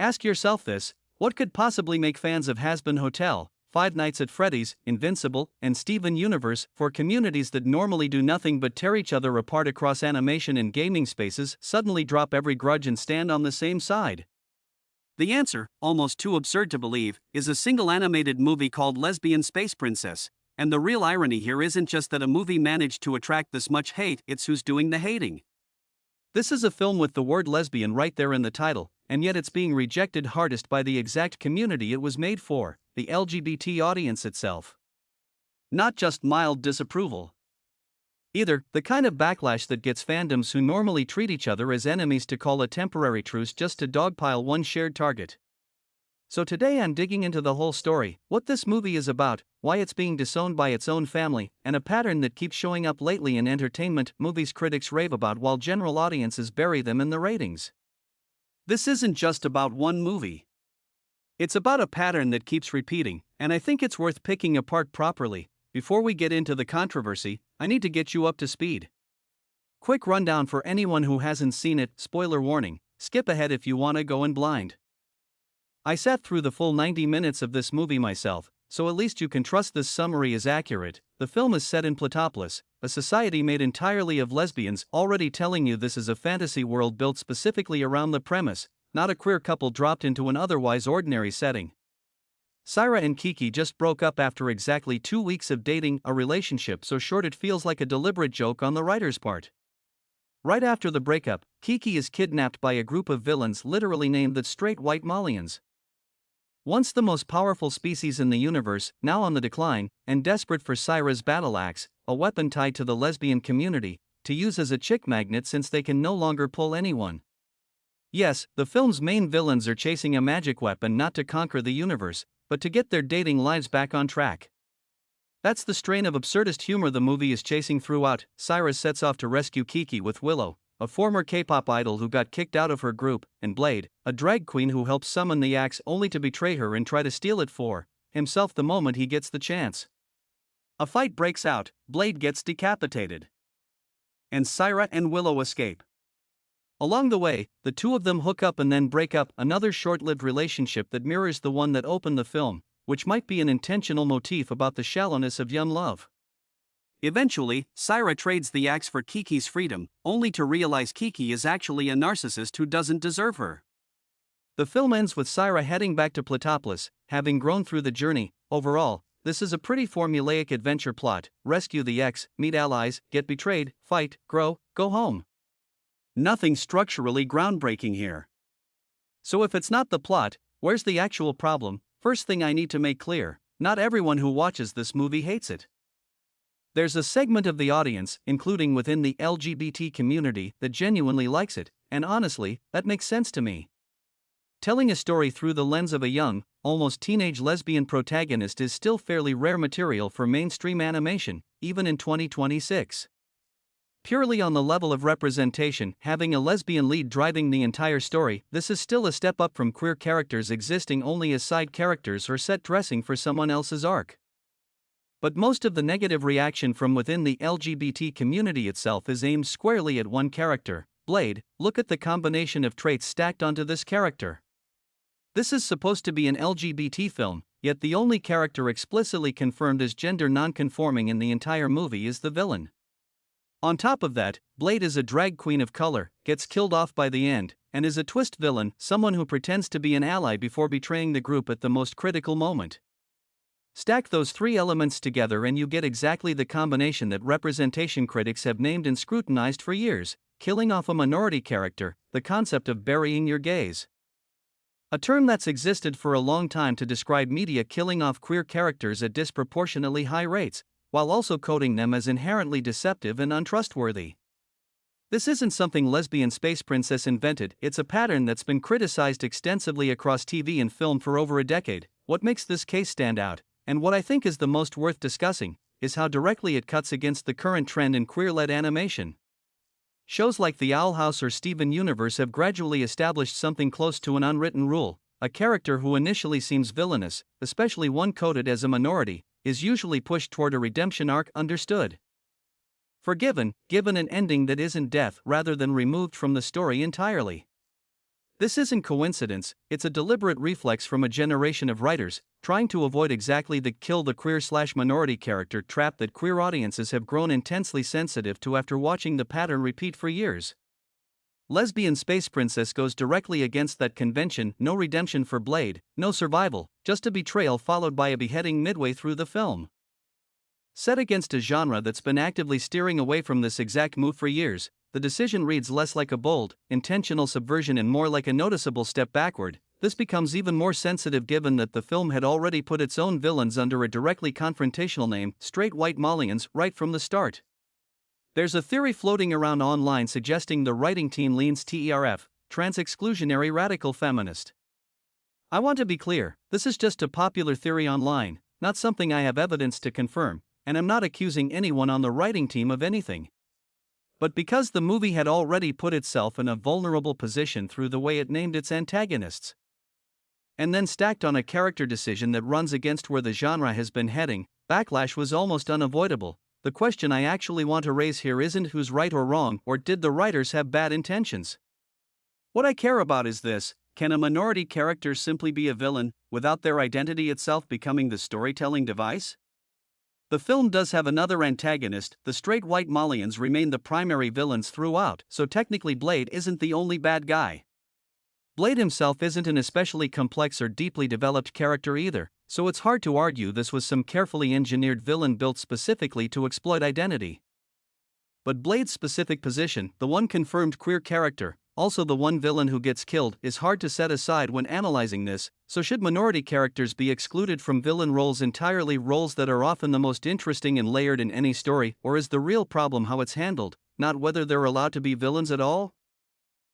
Ask yourself this: what could possibly make fans of Hazbin Hotel, Five Nights at Freddy's, Invincible, and Steven Universe, for communities that normally do nothing but tear each other apart across animation and gaming spaces, suddenly drop every grudge and stand on the same side? The answer, almost too absurd to believe, is a single animated movie called Lesbian Space Princess. And the real irony here isn't just that a movie managed to attract this much hate, it's who's doing the hating. This is a film with the word lesbian right there in the title, and yet it's being rejected hardest by the exact community it was made for, the LGBT audience itself. Not just mild disapproval. Either, the kind of backlash that gets fandoms who normally treat each other as enemies to call a temporary truce just to dogpile one shared target. So today I'm digging into the whole story, what this movie is about, why it's being disowned by its own family, and a pattern that keeps showing up lately in entertainment movies critics rave about while general audiences bury them in the ratings. This isn't just about one movie. It's about a pattern that keeps repeating, and I think it's worth picking apart properly. Before we get into the controversy, I need to get you up to speed. Quick rundown for anyone who hasn't seen it: spoiler warning, skip ahead if you wanna go in blind. I sat through the full 90 minutes of this movie myself, so at least you can trust this summary is accurate. The film is set in Platopolis, a society made entirely of lesbians, already telling you this is a fantasy world built specifically around the premise, not a queer couple dropped into an otherwise ordinary setting. Syra and Kiki just broke up after exactly 2 weeks of dating, a relationship so short it feels like a deliberate joke on the writer's part. Right after the breakup, Kiki is kidnapped by a group of villains literally named the Straight White Mollians. Once the most powerful species in the universe, now on the decline, and desperate for Syra's battle axe, a weapon tied to the lesbian community, to use as a chick magnet since they can no longer pull anyone. Yes, the film's main villains are chasing a magic weapon not to conquer the universe, but to get their dating lives back on track. That's the strain of absurdist humor the movie is chasing throughout. Syra sets off to rescue Kiki with Willow, a former K-pop idol who got kicked out of her group, and Blade, a drag queen who helps summon the axe only to betray her and try to steal it for himself the moment he gets the chance. A fight breaks out, Blade gets decapitated, and Syra and Willow escape. Along the way, the two of them hook up and then break up, another short-lived relationship that mirrors the one that opened the film, which might be an intentional motif about the shallowness of young love. Eventually, Syra trades the axe for Kiki's freedom, only to realize Kiki is actually a narcissist who doesn't deserve her. The film ends with Syra heading back to Platopolis, having grown through the journey. Overall, this is a pretty formulaic adventure plot: rescue the ex, meet allies, get betrayed, fight, grow, go home. Nothing structurally groundbreaking here. So if it's not the plot, where's the actual problem? First thing I need to make clear: not everyone who watches this movie hates it. There's a segment of the audience, including within the LGBT community, that genuinely likes it, and honestly, that makes sense to me. Telling a story through the lens of a young, almost teenage lesbian protagonist is still fairly rare material for mainstream animation, even in 2026. Purely on the level of representation, having a lesbian lead driving the entire story, this is still a step up from queer characters existing only as side characters or set dressing for someone else's arc. But most of the negative reaction from within the LGBT community itself is aimed squarely at one character, Blade. Look at the combination of traits stacked onto this character. This is supposed to be an LGBT film, yet the only character explicitly confirmed as gender non-conforming in the entire movie is the villain. On top of that, Blade is a drag queen of color, gets killed off by the end, and is a twist villain, someone who pretends to be an ally before betraying the group at the most critical moment. Stack those three elements together and you get exactly the combination that representation critics have named and scrutinized for years: killing off a minority character, the concept of burying your gays. A term that's existed for a long time to describe media killing off queer characters at disproportionately high rates, while also coding them as inherently deceptive and untrustworthy. This isn't something Lesbian Space Princess invented, it's a pattern that's been criticized extensively across TV and film for over a decade. What makes this case stand out, and what I think is the most worth discussing, is how directly it cuts against the current trend in queer-led animation. Shows like The Owl House or Steven Universe have gradually established something close to an unwritten rule: a character who initially seems villainous, especially one coded as a minority, is usually pushed toward a redemption arc, understood, forgiven, given an ending that isn't death rather than removed from the story entirely. This isn't coincidence, it's a deliberate reflex from a generation of writers, trying to avoid exactly the kill the queer/minority character trap that queer audiences have grown intensely sensitive to after watching the pattern repeat for years. Lesbian Space Princess goes directly against that convention. No redemption for Blade, no survival, just a betrayal followed by a beheading midway through the film. Set against a genre that's been actively steering away from this exact move for years, the decision reads less like a bold, intentional subversion and more like a noticeable step backward. This becomes even more sensitive given that the film had already put its own villains under a directly confrontational name, straight white Malians, right from the start. There's a theory floating around online suggesting the writing team leans TERF, trans-exclusionary radical feminist. I want to be clear, this is just a popular theory online, not something I have evidence to confirm, and I'm not accusing anyone on the writing team of anything. But because the movie had already put itself in a vulnerable position through the way it named its antagonists, and then stacked on a character decision that runs against where the genre has been heading, backlash was almost unavoidable. The question I actually want to raise here isn't who's right or wrong, or did the writers have bad intentions. What I care about is this: can a minority character simply be a villain, without their identity itself becoming the storytelling device? The film does have another antagonist. The straight white Malians remain the primary villains throughout, so technically Blade isn't the only bad guy. Blade himself isn't an especially complex or deeply developed character either, so it's hard to argue this was some carefully engineered villain built specifically to exploit identity. But Blade's specific position, the one confirmed queer character, also the one villain who gets killed, is hard to set aside when analyzing this. So should minority characters be excluded from villain roles entirely, roles that are often the most interesting and layered in any story, or is the real problem how it's handled, not whether they're allowed to be villains at all?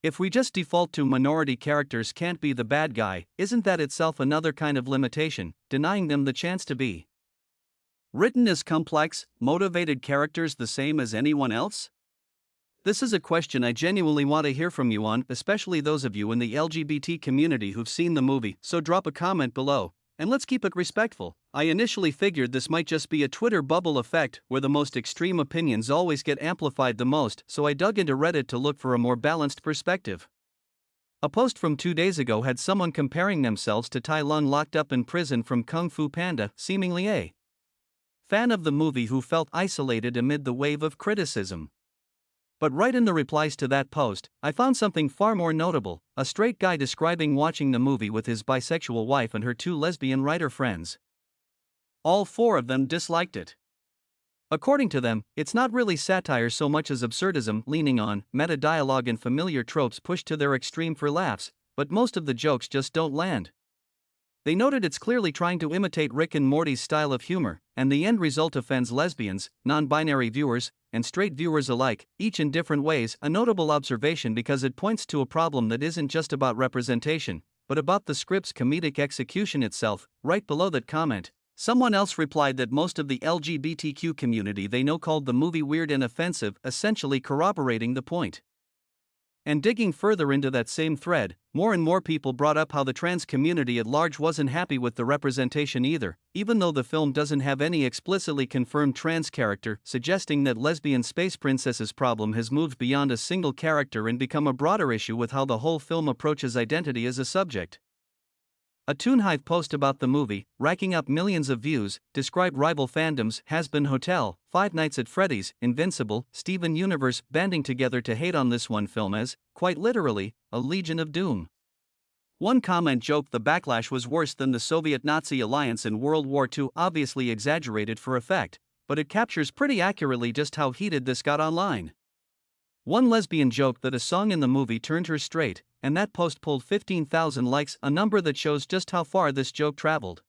If we just default to minority characters can't be the bad guy, isn't that itself another kind of limitation, denying them the chance to be written as complex, motivated characters the same as anyone else? This is a question I genuinely want to hear from you on, especially those of you in the LGBT community who've seen the movie, so drop a comment below, and let's keep it respectful. I initially figured this might just be a Twitter bubble effect, where the most extreme opinions always get amplified the most, so I dug into Reddit to look for a more balanced perspective. A post from 2 days ago had someone comparing themselves to Tai Lung locked up in prison from Kung Fu Panda, seemingly a fan of the movie who felt isolated amid the wave of criticism. But right in the replies to that post, I found something far more notable: a straight guy describing watching the movie with his bisexual wife and her 2 lesbian writer friends. All 4 of them disliked it. According to them, it's not really satire so much as absurdism, leaning on meta-dialogue and familiar tropes pushed to their extreme for laughs, but most of the jokes just don't land. They noted it's clearly trying to imitate Rick and Morty's style of humor, and the end result offends lesbians, non-binary viewers, and straight viewers alike, each in different ways. A notable observation because it points to a problem that isn't just about representation, but about the script's comedic execution itself. Right below that comment, someone else replied that most of the LGBTQ community they know called the movie weird and offensive, essentially corroborating the point. And digging further into that same thread, more and more people brought up how the trans community at large wasn't happy with the representation either, even though the film doesn't have any explicitly confirmed trans character, suggesting that Lesbian Space Princess's problem has moved beyond a single character and become a broader issue with how the whole film approaches identity as a subject. A Toonhive post about the movie, racking up millions of views, described rival fandoms Hazbin Hotel, Five Nights at Freddy's, Invincible, Steven Universe banding together to hate on this one film as, quite literally, a Legion of Doom. One comment joked the backlash was worse than the Soviet-Nazi alliance in World War II, obviously exaggerated for effect, but it captures pretty accurately just how heated this got online. One lesbian joked that a song in the movie turned her straight, and that post pulled 15,000 likes, a number that shows just how far this joke traveled.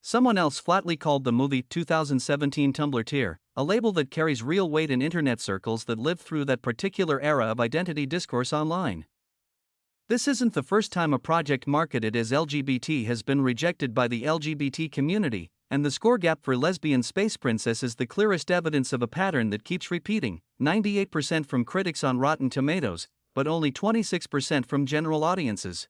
Someone else flatly called the movie 2017 Tumblr tier, a label that carries real weight in internet circles that lived through that particular era of identity discourse online. This isn't the first time a project marketed as LGBT has been rejected by the LGBT community, and the score gap for Lesbian Space Princess is the clearest evidence of a pattern that keeps repeating. 98% from critics on Rotten Tomatoes, but only 26% from general audiences.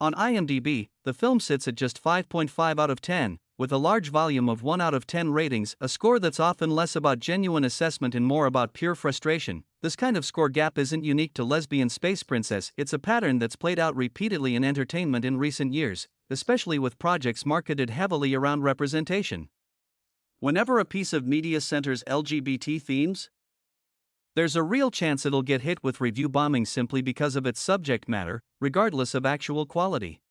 On IMDb, the film sits at just 5.5 out of 10, with a large volume of 1 out of 10 ratings, a score that's often less about genuine assessment and more about pure frustration. this kind of score gap isn't unique to Lesbian Space Princess, it's a pattern that's played out repeatedly in entertainment in recent years, especially with projects marketed heavily around representation. Whenever a piece of media centers LGBT themes, there's a real chance it'll get hit with review bombing simply because of its subject matter, regardless of actual quality.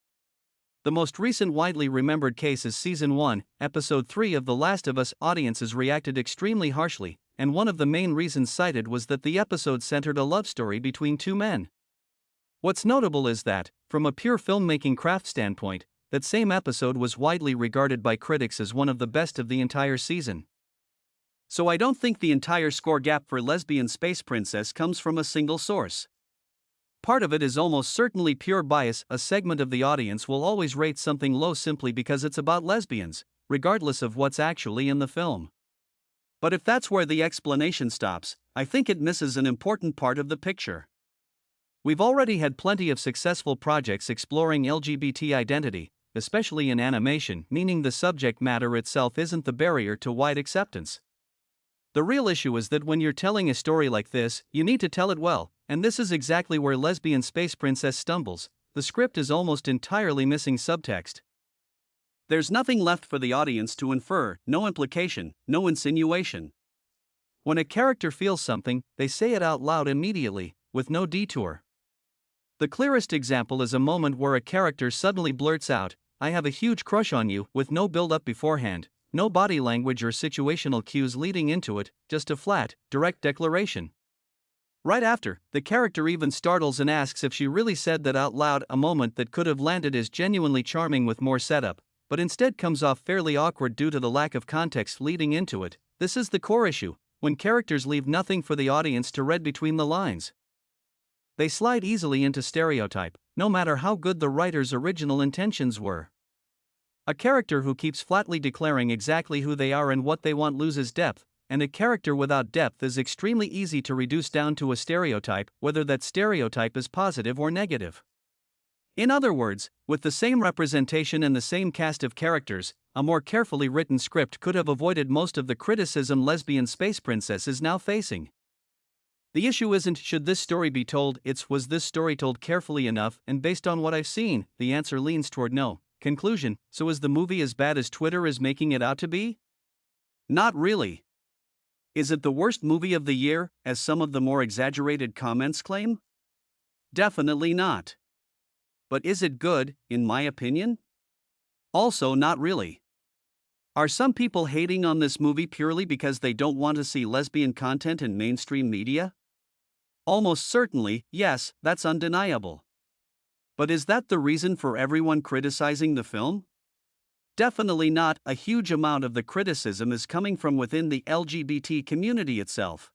The most recent widely remembered case is Season 1, Episode 3 of The Last of Us. Audiences reacted extremely harshly, and one of the main reasons cited was that the episode centered a love story between two men. What's notable is that, from a pure filmmaking craft standpoint, that same episode was widely regarded by critics as one of the best of the entire season. So I don't think the entire score gap for Lesbian Space Princess comes from a single source. Part of it is almost certainly pure bias. A segment of the audience will always rate something low simply because it's about lesbians, regardless of what's actually in the film. But if that's where the explanation stops, I think it misses an important part of the picture. We've already had plenty of successful projects exploring LGBT identity, especially in animation, meaning the subject matter itself isn't the barrier to wide acceptance. The real issue is that when you're telling a story like this, you need to tell it well, and this is exactly where Lesbian Space Princess stumbles. The script is almost entirely missing subtext. There's nothing left for the audience to infer, no implication, no insinuation. When a character feels something, they say it out loud immediately, with no detour. The clearest example is a moment where a character suddenly blurts out, "I have a huge crush on you," with no build-up beforehand, no body language or situational cues leading into it, just a flat, direct declaration. Right after, the character even startles and asks if she really said that out loud, a moment that could have landed as genuinely charming with more setup, but instead comes off fairly awkward due to the lack of context leading into it. This is the core issue, when characters leave nothing for the audience to read between the lines. They slide easily into stereotype, no matter how good the writer's original intentions were. A character who keeps flatly declaring exactly who they are and what they want loses depth, and a character without depth is extremely easy to reduce down to a stereotype, whether that stereotype is positive or negative. In other words, with the same representation and the same cast of characters, a more carefully written script could have avoided most of the criticism Lesbian Space Princess is now facing. The issue isn't should this story be told, it's was this story told carefully enough, and based on what I've seen, the answer leans toward no. Conclusion: so is the movie as bad as Twitter is making it out to be? Not really. Is it the worst movie of the year, as some of the more exaggerated comments claim? Definitely not. But is it good, in my opinion? Also not really. Are some people hating on this movie purely because they don't want to see lesbian content in mainstream media? Almost certainly, yes, that's undeniable. But is that the reason for everyone criticizing the film? Definitely not. A huge amount of the criticism is coming from within the LGBT community itself.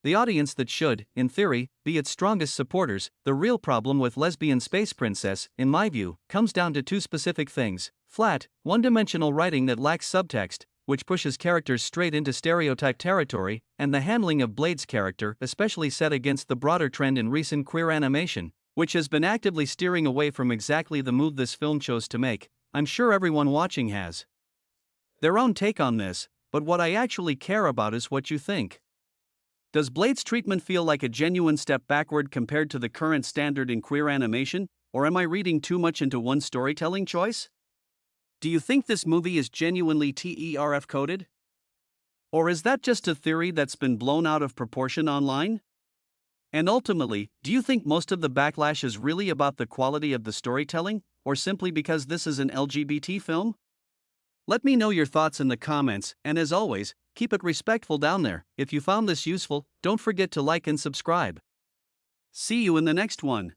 The audience that should, in theory, be its strongest supporters. The real problem with Lesbian Space Princess, in my view, comes down to two specific things: flat, one-dimensional writing that lacks subtext, which pushes characters straight into stereotype territory, and the handling of Blade's character, especially set against the broader trend in recent queer animation, which has been actively steering away from exactly the move this film chose to make. I'm sure everyone watching has their own take on this, but what I actually care about is what you think. Does Blade's treatment feel like a genuine step backward compared to the current standard in queer animation, or am I reading too much into one storytelling choice? Do you think this movie is genuinely TERF coded? Or is that just a theory that's been blown out of proportion online? And ultimately, do you think most of the backlash is really about the quality of the storytelling, or simply because this is an LGBT film? Let me know your thoughts in the comments, and as always, keep it respectful down there. If you found this useful, don't forget to like and subscribe. See you in the next one.